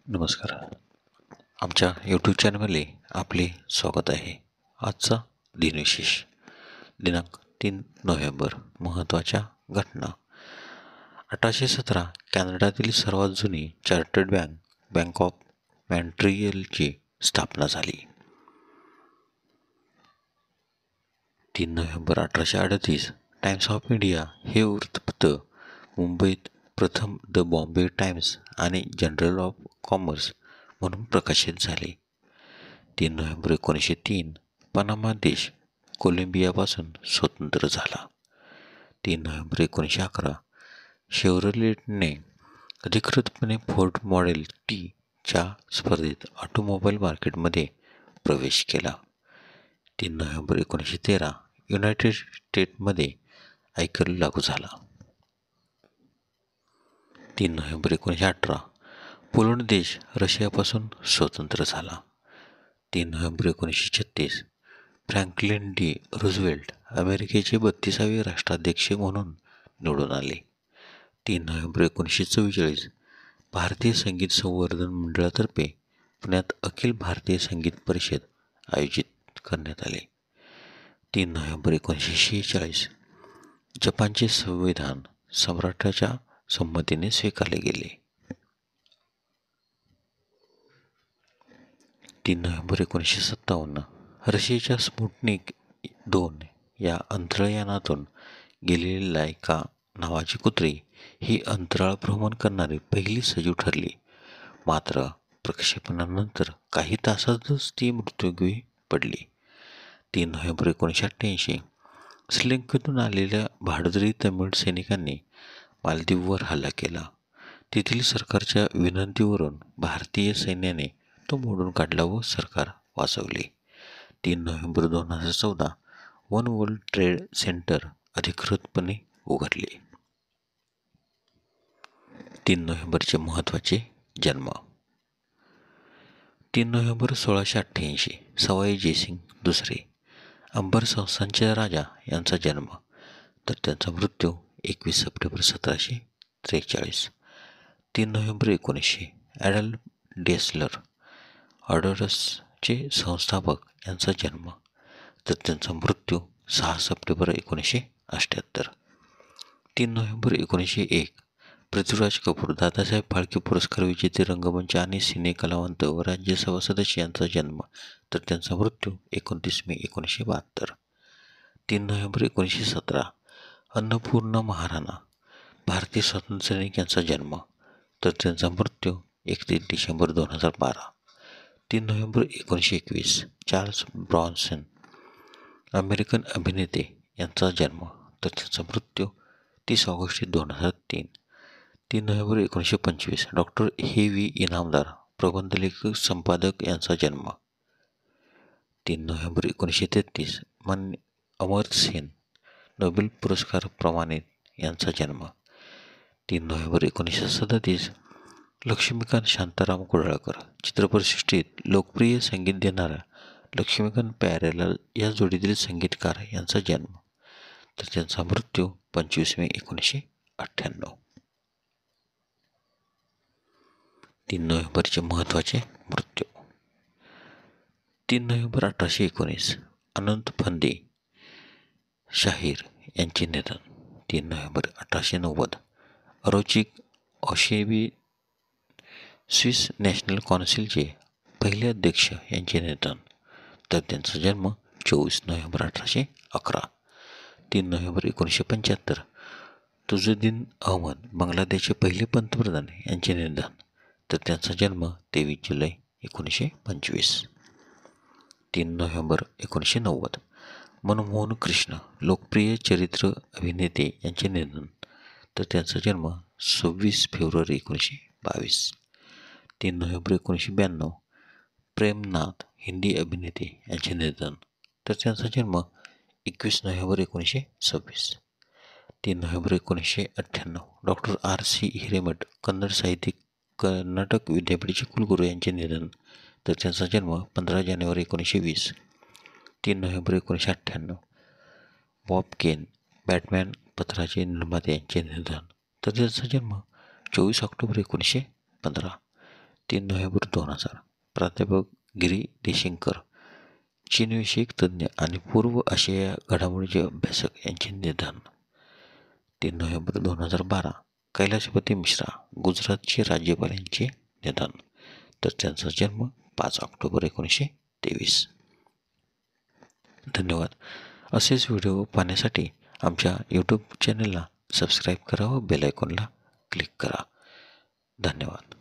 नमस्कार. आमच्या यूट्यूब चॅनलमध्ये आपले स्वागत आहे. आजचा दिनविशेष दिनांक 3 नोव्हेंबर. महत्त्वाच्या घटना. 1817 कॅनडातील सर्वात जुनी चार्टर्ड बँक ऑफ मॉन्ट्रियलची स्थापना झाली. 3 नोव्हेंबर 1838 टाइम्स ऑफ इंडिया हे वृत्तपत्र मुंबईत प्रथम द बॉम्बे टाइम्स आणि जनरल ऑफ कॉमर्स म्हणून प्रकाशित झाले. 3 नोव्हेंबर 1903 पनामा देश कोलंबियापासून स्वतंत्र झाला. 3 नोव्हेंबर 1911 शेव्हरलेटने अधिकृतपणे फोर्ड मॉडेल टी च्या स्पर्धेत ऑटोमोबाईल मार्केटमध्ये प्रवेश केला. 3 नोव्हेंबर 1913 युनायटेड स्टेट्समध्ये आयकर लागू झाला. 3 नोव्हेंबर 1918 पोलंड देश रशियापासून स्वतंत्र झाला. 3 नोव्हेंबर 1936 फ्रँकलिन डी रूझवेल्ट अमेरिकेचे 32वे राष्ट्राध्यक्ष म्हणून निवडून आले. 3 नोव्हेंबर 1944 भारतीय संगीत संवर्धन मंडळातर्फे पुण्यात अखिल भारतीय संगीत परिषद आयोजित करण्यात आले. 3 नोव्हेंबर 1946 जपानचे संविधान सम्राटाच्या संमतीने स्वीकारले गेले. 3 नोव्हेंबर 1957 रशियाच्या स्पुटनिक 2 या अंतराळयानातून गेलेली लायका नावाची कुत्री ही अंतराळ भ्रमण करणारी पहिली सजीव ठरली. मात्र प्रक्षेपणानंतर काही तासातच ती मृत्युमुखी पडली. 3 नोव्हेंबर 1988 श्रीलंकेतून आलेल्या भाडदरी तमिळ सैनिकांनी मालदीववर हल्ला केला. तेथील सरकारच्या विनंतीवरून भारतीय सैन्याने तो मोडून काढला व सरकार वाचवले. 3 November 2014 one world trade centre अधिकृतपणे उघडले. 3 नोव्हेंबरचे महत्त्वाचे जन्म. 3 नोव्हेंबर 1688 सवाई जयसिंग दुसरे अंबर संस्थानचे राजा यांचा जन्म, तर त्यांचा मृत्यू 21 सप्टेंबर 1743. 3 नोव्हेंबर 1900 ॲडल्फ डेसलर ऑर्डर्सचे संस्थापक यांचा जन्म, तर त्यांचा मृत्यू 6 सप्टेंबर 1978. 3 नोव्हेंबर 1901 पृथ्वीराज कपूर दादासाहेब फाळके पुरस्कार विजेते रंगमंच आणि सिने कलावंत व राज्यसभा सदस्य यांचा जन्म, तर त्यांचा मृत्यू 29 मे 1972. 3 नोव्हेंबर 1917 अन्नपूर्णा महाराणा भारतीय स्वातंत्र्यसैनिक यांचा जन्म, तर त्यांचा मृत्यू 31 December 2012. 3 November 1921 Charles Bronson American अभिनेते यांचा जन्म, तर त्यांचा मृत्यू 30 ऑगस्ट 2003. 3 नोव्हेंबर 1925 डॉक्टर हे व्ही इनामदार प्रबंधलेखक संपादक यांचा जन्म. 3 नोव्हेंबर 1933 मान्य अमर्त्य सेन नोबेल पुरस्कार प्रमाणित यांचा जन्म. 3 नोव्हेंबर 1937 लक्ष्मीकांत शांताराम कुडाळकर चित्रपटसृष्टीत लोकप्रिय संगीत देणाऱ्या लक्ष्मीकांत प्यारेलाल या जोडीतील संगीतकार यांचा जन्म, तर त्यांचा मृत्यू 25 मे 1998. 3 नोव्हेंबरचे महत्त्वाचे मृत्यू. 3 नोव्हेंबर 1819 अनंत फंदे शाहीर यांचे निधन. 3 नोव्हेंबर 1890 अरोचिक औशेवी स्विस नॅशनल काउन्सिलचे पहिले अध्यक्ष यांचे निधन, तर त्यांचा जन्म 24 नोव्हेंबर 1811. 3 नोव्हेंबर 1975 तुजुद्दीन अहमद बांगलादेशचे पहिले पंतप्रधान यांचे निधन, तर त्यांचा जन्म 23 जुलै 1925. 3 नोव्हेंबर 1990 मनमोहन कृष्ण लोकप्रिय चरित्र अभिनेते यांचे निधन, तर त्यांचा जन्म 26 फेब्रुवारी 1922. 3 नोव्हेंबर 1992 प्रेमनाथ हिंदी अभिनेते यांचे निधन, तर त्यांचा जन्म 21 November 1926. 3 November 1998 doctor R C Hiremath Kannada साहित्यिक कर्नाटक विद्यापीठाचे कुलगुरू यांचे निधन, तर त्यांचा जन्म 15 जानेवारी 1920. 3 नोव्हेंबर 1998 बॉब केन बॅटमॅन पत्राचे निर्माते यांचे निधन, तर त्यांचा जन्म 24 ऑक्टोबर 1915. 3 नोव्हेंबर 2000 प्राध्यापक गिरी देशिंगकर, चीनविषयक तज्ज्ञ आणि पूर्व आशिया घडामोडीचे अभ्यासक यांचे निधन. 3 नोव्हेंबर 2012 कैलाशपती मिश्रा, गुजरातचे राज्यपाल यांचे निधन. तर त्यांचा जन्म 5 ऑक्टोबर 1923. धन्यवाद. असेच व्हिडिओ पाहण्यासाठी आमच्या यूट्यूब चॅनलला सबस्क्राईब करा व बेल आयकॉनला क्लिक करा. धन्यवाद.